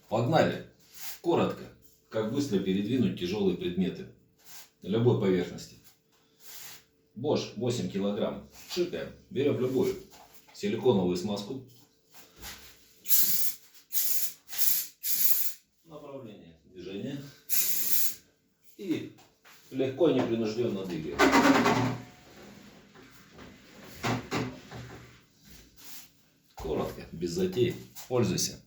Погнали! Коротко, как быстро передвинуть тяжелые предметы на любой поверхности. Bosch 8 килограмм. Шикаем. Берем любую силиконовую смазку. Направление движения. И легко и непринужденно двигаем. Коротко, без затей. Пользуйся.